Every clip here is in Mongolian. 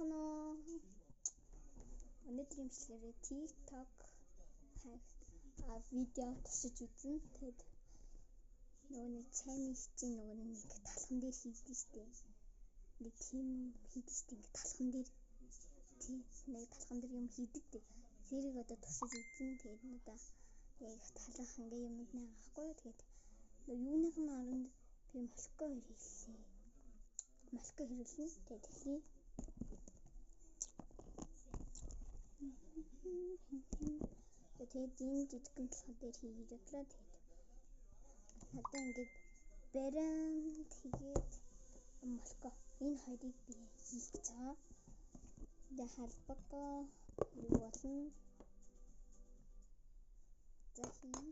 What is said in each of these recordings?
Сайн уу? Өнөөдөр имжлэрээ TikTok видео туршиж үзнэ. Тэгэд нөгөө нэг чайны хичээн нөгөө нэг талхан дээр хийдэж штэ. Нэг тийм хийдэж штэ. Ингээ талхан дээр нэг талхан дээр юм хийдэг дээ. Зэрэг одоо туршиж үзнэ. Тэгээд надаа яг талах ингээ юмуд нэг авахгүй. Тэгээд юуных нь оронд би молко хэрэглээ. Молко хэрэглэнэ. Тэгээд эхлэе. Тэгээд энэ жижигхэн талхан дээр хийж бодлоо. Тэгээд надаа ингээд баран тэгээд молко энэ хоёрыг би хийх гэж байгаа. Тэгээд халбага юу болно? За хий.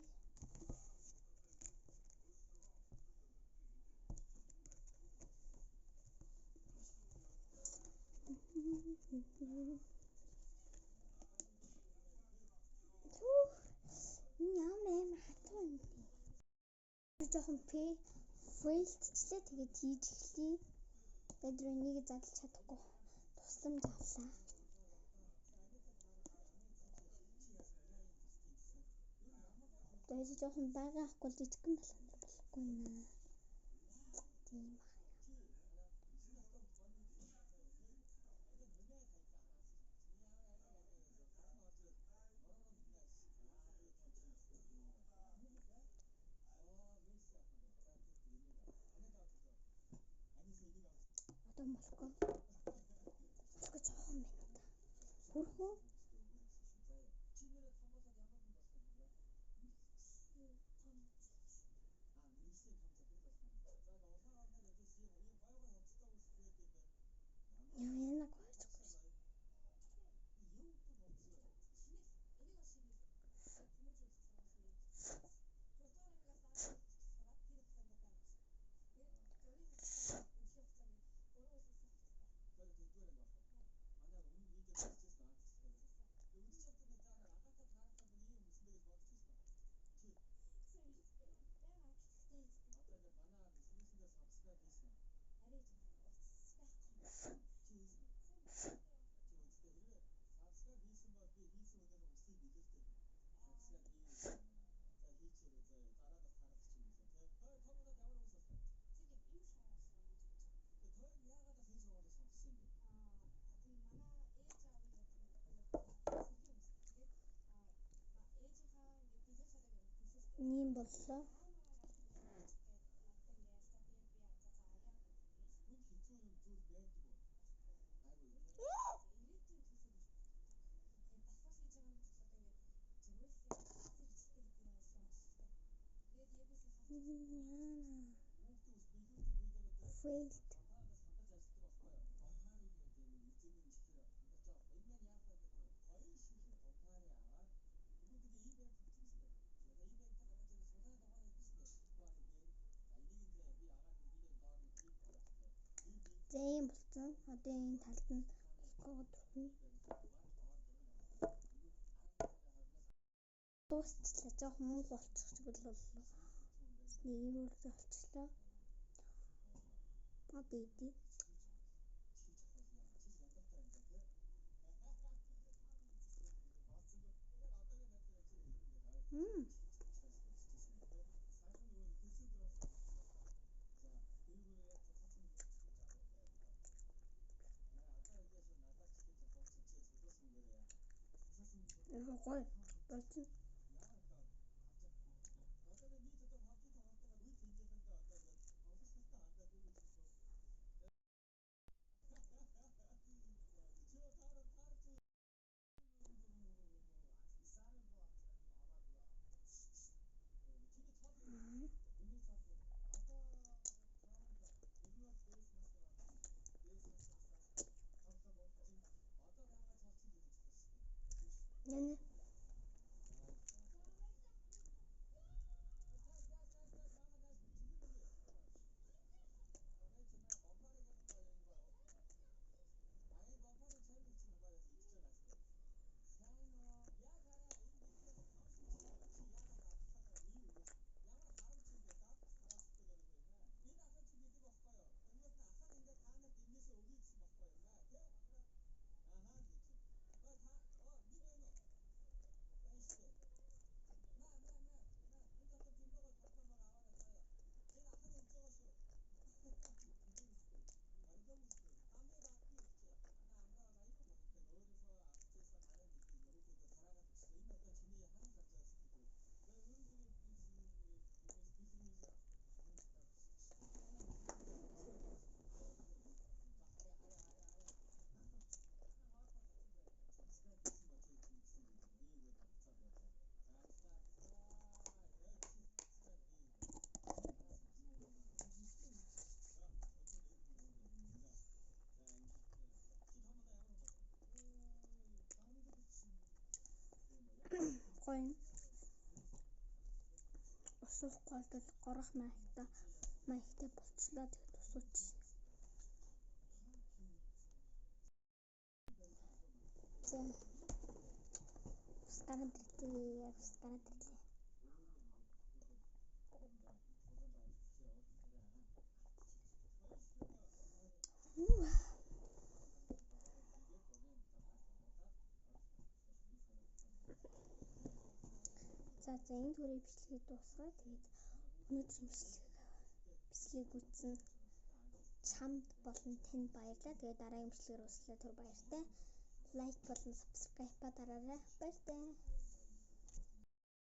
Нямаа хатуу юм. Жохон фейлтчлээ тэгээд хийж эхлэе. Тэгээд энийг задлж чадахгүй. Тусламж авлаа. Тэгээд жохон бага ахгүй жижигхэн болгоно болохгүй наа. Тийм байна. Одоо молко жоохон байна да. Хөрхөө. Яна гоохгүй. Ийм боллоо. Фейлт. За юм болсон. Одоо энэ талд нь молкоо дурна. Дуусчлаа. Жохон муу болчих шиг л боллоо. Нэг өөр болчихлоо. Бэби. Гой болчих. Яна гоё усуухгүй бол горох маягтай болчлоо. Тэгэд усууч. За. Ус гараад ирлээ. За энэ төрлийн бичлэгийг дуусгаад тэгээд өнөөдрийн бичлэгийг үзсэн чамд болон танд баярлалаа. Тэгээд дараагийн бичлэгээр уулзлаа. Түр баяртай. Лайк болон subscribe дараарай. Баяртай.